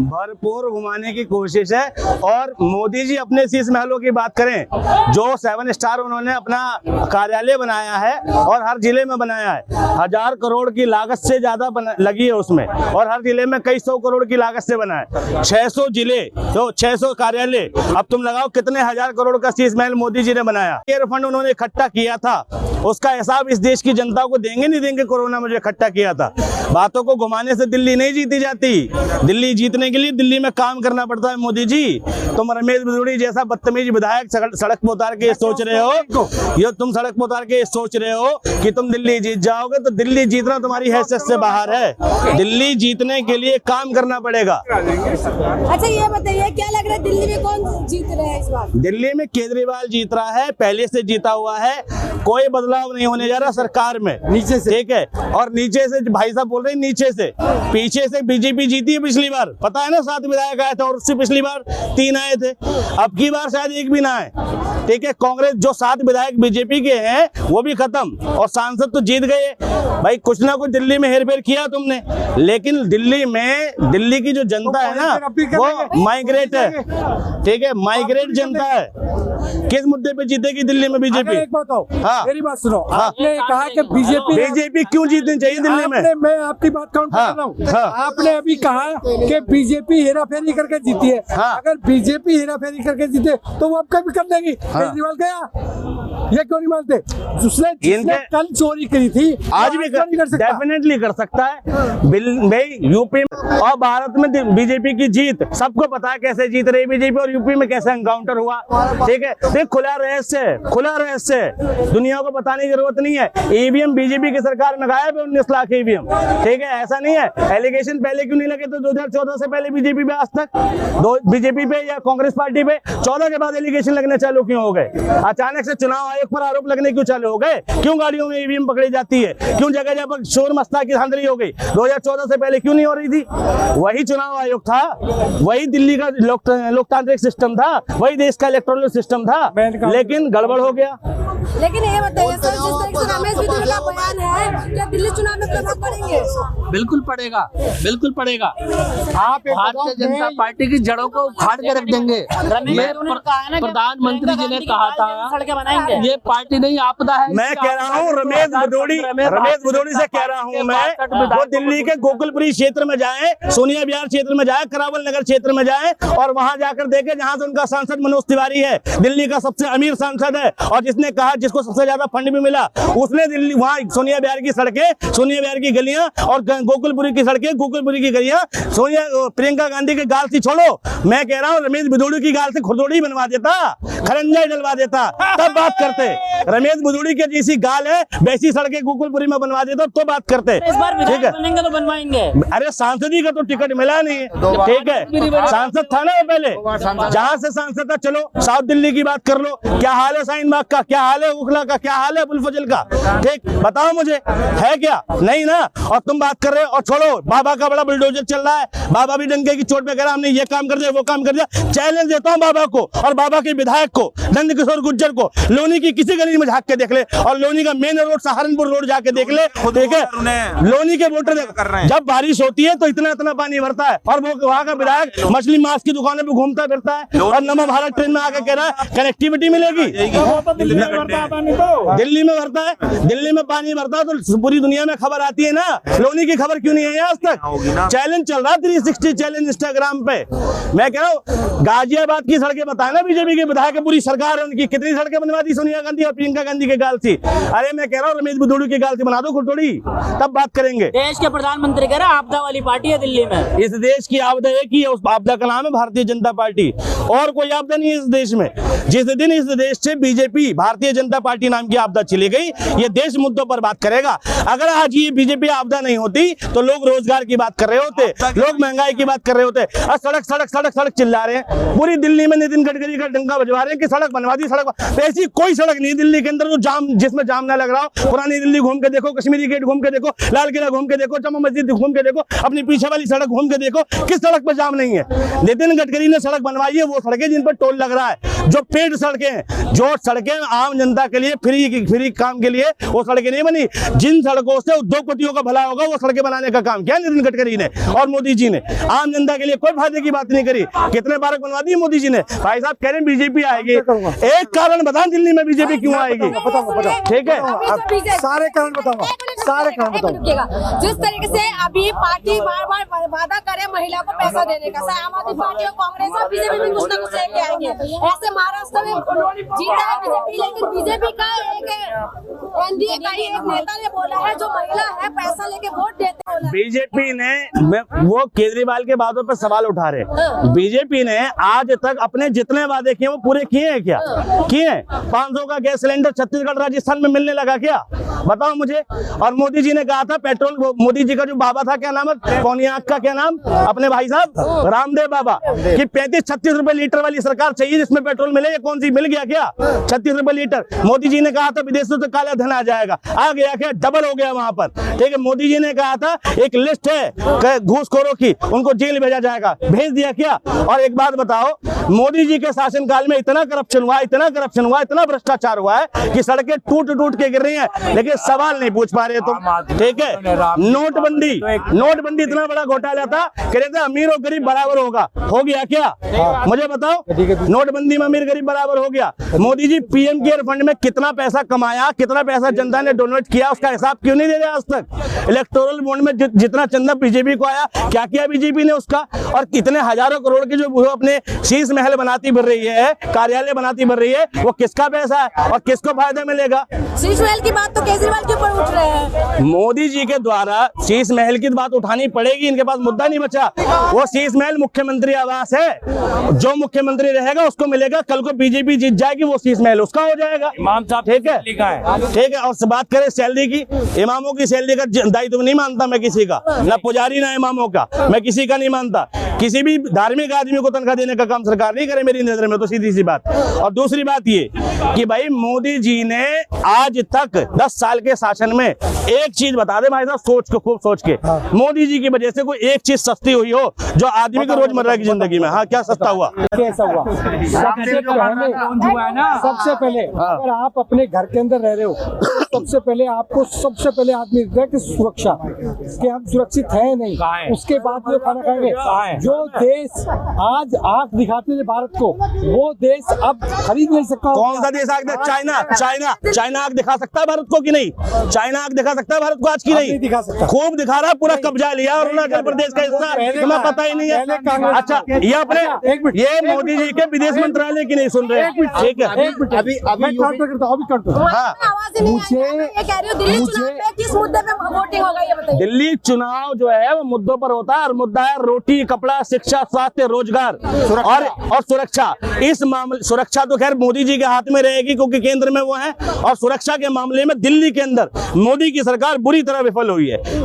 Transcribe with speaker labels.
Speaker 1: भरपूर घुमाने की कोशिश है। और मोदी जी अपने शीश महलों की बात करें, जो 7 स्टार उन्होंने अपना कार्यालय बनाया है और हर जिले में बनाया है, 1000 करोड़ की लागत से ज्यादा लगी है उसमें, और हर जिले में कई 100 करोड़ की लागत से बना है। 600 जिले तो 600 कार्यालय, अब तुम लगाओ कितने 1000 करोड़ का शीश महल मोदी जी ने बनाया। ये फंड उन्होंने इकट्ठा किया था, उसका हिसाब इस देश की जनता को देंगे नहीं देंगे। कोरोना में जो इकट्ठा किया था, बातों को घुमाने से दिल्ली नहीं जीती जाती। दिल्ली जीतने के लिए दिल्ली में काम करना पड़ता है। मोदी जी, तुम रमेश बिधूड़ी जैसा बदतमीज विधायक सड़क पर उतार के सोच रहे हो, ये तुम सड़क पर उतार के सोच रहे हो कि तुम दिल्ली जीत जाओगे, तो दिल्ली जीतना तुम्हारी हैसियत से बाहर है। दिल्ली जीतने के लिए काम करना पड़ेगा।
Speaker 2: अच्छा ये बताइए, क्या लग रहा है दिल्ली में कौन जीत रहा है इस बार?
Speaker 1: दिल्ली में केजरीवाल जीत रहा है, पहले से जीता हुआ है, कोई बदलाव नहीं होने जा रहा सरकार में, नीचे से, ठीक है। और नीचे से भाई साहब बोल रहे हैं नीचे से, पीछे से बीजेपी जीती है पिछली बार, पता है ना, 7 विधायक आए थे और उससे पिछली बार 3 आए थे, अब की बार शायद 1 भी ना आए, ठीक है। कांग्रेस जो 7 विधायक बीजेपी के हैं वो भी खत्म, और सांसद तो जीत गए। भाई कुछ ना कुछ दिल्ली में हेरफेर किया तुमने, लेकिन दिल्ली में, दिल्ली की जो जनता है ना वो माइग्रेट है, ठीक है, माइग्रेट जनता है। किस मुद्दे पे जीतेगी दिल्ली में बीजेपी?
Speaker 3: एक बात हो,
Speaker 1: हाँ,
Speaker 3: मेरी बात सुनो, आपने कहा कि बीजेपी
Speaker 1: क्यों जीतनी चाहिए दिल्ली में?
Speaker 3: मैं आपकी बात काउंट कर रहा हूँ। आपने अभी कहा कि बीजेपी हेराफेरी करके जीती है। अगर बीजेपी हेराफेरी करके जीते तो वो अब कभी कर देगी। केजरीवाल गया, ये क्यों नहीं मानते? जिसने कल चोरी करी थी
Speaker 1: आज भी डेफिनेटली कर सकता है। यूपी और भारत में बीजेपी की जीत सबको पता है, कैसे जीत रही बीजेपी और यूपी में कैसे एनकाउंटर हुआ, ठीक है। तो खुला रहस्य दुनिया को बताने की जरूरत नहीं है। ईवीएम बीजेपी की सरकार में गायब है, 19 लाख ईवीएम, ठीक है। ऐसा नहीं है। एलिगेशन पहले क्यों नहीं लगे? तो 2014 से पहले बीजेपी पे, आज तक बीजेपी पे या कांग्रेस पार्टी पे 14 के बाद एलिगेशन लगने चालू क्यों हो गए? अचानक से चुनाव आयोग पर आरोप लगने क्यों चालू हो गए? क्यों गाड़ियों में ईवीएम पकड़ी जाती है? क्यों जगह जगह पर शोर मस्ता की धांधली हो गई? 2014 से पहले क्यों नहीं हो रही थी? वही चुनाव आयोग था, वही दिल्ली का लोकतांत्रिक सिस्टम था, वही देश का इलेक्टोरल सिस्टम था, लेकिन गड़बड़ हो गया।
Speaker 2: लेकिन ये बताइए सर, जिस तरह से रमेश बिधूड़ी का बयान है, क्या दिल्ली चुनाव में प्रभाव पड़ेंगे?
Speaker 4: बिल्कुल पड़ेगा, बिल्कुल पड़ेगा। आप भारतीय जनता पार्टी की जड़ों को उखाड़ के रख देंगे। प्रधानमंत्री जी ने कहा था ये पार्टी नहीं आपदा है।
Speaker 1: मैं कह रहा हूँ रमेश बिधूड़ी से कह रहा हूँ मैं, वो दिल्ली के गोकुलपुरी क्षेत्र में जाए, सोनिया विहार क्षेत्र में जाए, करावल नगर क्षेत्र में जाए और वहां जाकर देखे जहां से उनका सांसद मनोज तिवारी है, दिल्ली का सबसे अमीर सांसद है, और जिसने कहा, जिसको सबसे ज्यादा फंड भी मिला, उसने दिल्ली, वहां सोनिया विहार की सड़कें, सोनिया विहार की गलियां और गोकुलपुरी की सड़कें, गोकुलपुरी की गलियां प्रियंका गांधी के गाल से छोड़ो, मैं कह रहा हूँ रमेश बिधूड़ी की गाल से खुरदोड़ी बनवा देता, खरंजा डलवा देता, तब बात करते। रमेश बिधूड़ी के जैसी गाल है वैसी सड़कें गोकुलपुरी में बनवा देता तो बात करते, ठीक है।
Speaker 4: बनेंगे तो बनवाएंगे।
Speaker 1: अरे सांसदी का तो टिकट मिला नहीं, ठीक है। सांसद था ना पहले, जहां से सांसद था। चलो साउथ दिल्ली की बात कर लो, क्या हाल है शाहीन बाग का, क्या हाल है उखला का, क्या हाल है अबुल फजल का, ठीक, बताओ मुझे, है क्या? नहीं ना। और तुम बात कर रहे हो, और छोड़ो, बाबा का बड़ा बुलडोजर चल रहा है, बाबा भी डंके की चोट पे कह रहा हमने ये काम कर दिया, वो काम कर दिया। चैलेंज देता हूँ बाबा को और बाबा के विधायक को, नंद किशोर गुर्जर को, लोनी की किसी गली में झांक के देख ले, और लोनी का मेन रोड सहारनपुर रोड जाके देख ले, ठीक है। लोनी के वोटर जब बारिश होती है तो इतना इतना पानी भरता है, और वो वहाँ का विधायक मछली मांस की दुकानों पे घूमता फिरता है, और नमो भारत ट्रेन में आके कह रहा है कनेक्टिविटी मिलेगी। दिल्ली में भरता है, दिल्ली में पानी भरता है तो पूरी दुनिया में खबर आती है ना। लोनी की खबर क्यों नहीं है आज तक? चैलेंज चल रहा है, 360 चैलेंज इंस्टाग्राम पे। मैं कह रहा हूँ गाजियाबाद की सड़कें बताए ना बीजेपी के विधायक, पूरी सरकार है उनकी, कितनी सड़कें बनवा दी सोनिया गांधी और प्रियंका गांधी के गाल से। अरे मैं कह रहा हूँ रमेश बिधूड़ी के गाल से बना दो खुरदोड़ी, तब बात करेंगे।
Speaker 4: देश के प्रधानमंत्री कह रहे हैं आपदा वाली पार्टी है दिल्ली में।
Speaker 1: इस देश की आपदा एक ही है, उस आपदा का नाम है भारतीय जनता पार्टी, और कोई आपदा नहीं है इस देश में। जिस दिन इस देश से बीजेपी, भारतीय जनता पार्टी नाम की आपदा चली गई, ये देश मुद्दों पर बात करेगा। अगर आज ये बीजेपी आपदा नहीं होती तो लोग रोजगार की बात कर रहे होते, लोग महंगाई की बात कर रहे होते। और सड़क सड़क सड़क सड़क चिल्ला रहे हैं, पूरी दिल्ली में नितिन गडकरी का डंका बजवा रहे हैं कि सड़क बनवा दी, सड़क। ऐसी कोई सड़क नहीं दिल्ली के अंदर जो जाम, जिसमें जाम ना लग रहा हो। पुरानी दिल्ली घूम के देखो, कश्मीरी गेट घूम के देखो, लाल किला घूम के देखो, जमा मस्जिद घूम के देखो, अपनी पीछे वाली सड़क घूम के देखो, किस सड़क पर जाम नहीं है। नितिन गडकरी ने सड़क बनवाई है, वो सड़कें जिन पर टोल लग रहा है। जो पेड सड़कें हैं, जो सड़कें आम जनता के लिए फ्री काम के लिए वो सड़कें नहीं बनी, जिन सड़कों से उद्योगपतियों का भला होगा वो सड़कें बनाने का काम किया नितिन गडकरी ने और मोदी जी ने। आम जनता के लिए कोई फायदे की बात नहीं करी। कितने पार्क बनवा दिए मोदी जी ने। भाई साहब कह रहे हैं बीजेपी आएगी, एक कारण बताएं दिल्ली में बीजेपी क्यों आएगी? ठीक है,
Speaker 3: सारे कारण बताऊंगा, सारे कारण बताऊंगा।
Speaker 2: जिस तरीके से अभी पार्टी बार बार वादा करे महिला को पैसा देने का, आम आदमी पार्टी और कांग्रेस और बीजेपी भी कुछ ना कुछ लेके आएंगे। ऐसे महाराष्ट्र में जीता है बीजेपी, लेकिन बीजेपी का एक एनडीए का ही एक नेता ने बोला है जो महिला है पैसा लेके वोट देते हैं।
Speaker 1: बीजेपी ने वो केजरीवाल के वादों पर सवाल उठा रहे। बीजेपी ने आज तक अपने जितने वादे किए वो पूरे किए हैं क्या? किए हैं? 500 का गैस सिलेंडर छत्तीसगढ़ राजस्थान में मिलने लगा क्या? बताओ मुझे। और मोदी जी ने कहा था पेट्रोल, मोदी जी का जो बाबा था क्या नाम है, पौनियाक का क्या नाम, अपने भाई साहब रामदेव बाबा, कि 35-36 रुपए लीटर वाली सरकार चाहिए जिसमें पेट्रोल मिले। ये कौन सी मिल गया क्या? 36 रुपए लीटर। मोदी जी ने कहा था विदेशों से काला धन आ जाएगा, आ गया क्या? डबल हो गया वहां पर। ठीक है, मोदी जी ने कहा था एक लिस्ट है घूसखोरों की, उनको जेल भेजा जाएगा, भेज दिया क्या? और एक बात बताओ, मोदी जी के शासनकाल में इतना करप्शन हुआ, इतना करप्शन हुआ, इतना भ्रष्टाचार हुआ है कि सड़कें टूट टूट के गिर रही हैं, लेकिन सवाल नहीं पूछ पा रहे तुम। ठीक है, नोटबंदी इतना बड़ा घोटाला था, कह रहे थे अमीर और गरीब बराबर होगा, हो गया क्या? मुझे बताओ, नोटबंदी में अमीर गरीब बराबर हो गया? Modi ji PM care fund में कितना पैसा कमाया, कितना पैसा जनता ने डोनेट किया, उसका हिसाब क्यों नहीं दे रहे आज तक? इलेक्टोरल बॉन्ड में जितना चंदा बीजेपी को आया, क्या किया बीजेपी ने उसका? और कितने हजारों करोड़ की जो अपने शीश महल बनाती फिर रही है, कार्यालय बनाती फिर रही है, वो किसका पैसा है और किसको फायदा मिलेगा?
Speaker 2: शीश महल की बात तो केजरीवाल के ऊपर उठ रहे हैं।
Speaker 1: मोदी जी के द्वारा शीश महल की बात उठानी पड़ेगी, इनके पास मुद्दा नहीं बचा। वो शीश महल मुख्यमंत्री आवास है, जो मुख्यमंत्री रहेगा उसको मिलेगा। कल को बीजेपी जीत जाएगी, वो शीश महल उसका हो जाएगा। इमाम साहब, ठीक है, ठीक है। और बात करें सैलरी की, इमामों की सैलरी का दायित्व नहीं मानता मैं किसी का, ना पुजारी ना इमामों का, मैं किसी का नहीं मानता। किसी भी धार्मिक आदमी को तनख्वाह देने का काम सरकार नहीं करे मेरी नजर में, तो सीधी सी बात। और दूसरी बात ये कि भाई मोदी जी ने आज तक 10 साल के शासन में एक चीज बता दे भाई साहब, सोच के, खूब सोच के, मोदी जी की वजह से कोई एक चीज सस्ती हुई हो जो आदमी को रोजमर्रा की जिंदगी में? हाँ, क्या सस्ता हुआ?
Speaker 3: कैसा हुआ? सबसे पहले अगर आप अपने घर के अंदर रह रहे हो तो सबसे पहले आपको सबसे पहले आदमी देता है कि सुरक्षा, कि हम सुरक्षित है नहीं, उसके बाद जो खाना खाएंगे। जो देश आज आंख दिखाते थे भारत को, वो देश अब खरीद नहीं सकता।
Speaker 1: कौन सा देश आंख? चाइना आंख दिखा सकता है भारत को कि नहीं? चाइना आंख दिखा सकता है भारत को आज की नहीं
Speaker 3: दिखा सकता।
Speaker 1: खूब दिखा रहा, पूरा कब्जा लिया और अरुणाचल प्रदेश का हिस्सा तुम्हें पता ही नहीं है। अच्छा, ये अपने ये मोदी जी के विदेश मंत्रालय की नहीं सुन रहे? ठीक है,
Speaker 3: अभी
Speaker 2: किस मुद्दे पे वोटिंग होगा ये बताइए।
Speaker 1: दिल्ली चुनाव जो है वो मुद्दों पर होता है, और मुद्दा है रोटी, कपड़ा, शिक्षा, स्वास्थ्य, रोजगार और सुरक्षा। इस मामले, सुरक्षा तो खैर मोदी जी के हाथ में रहेगी क्योंकि केंद्र में वो है, और सुरक्षा के मामले में दिल्ली के अंदर मोदी की सरकार बुरी तरह विफल हुई है।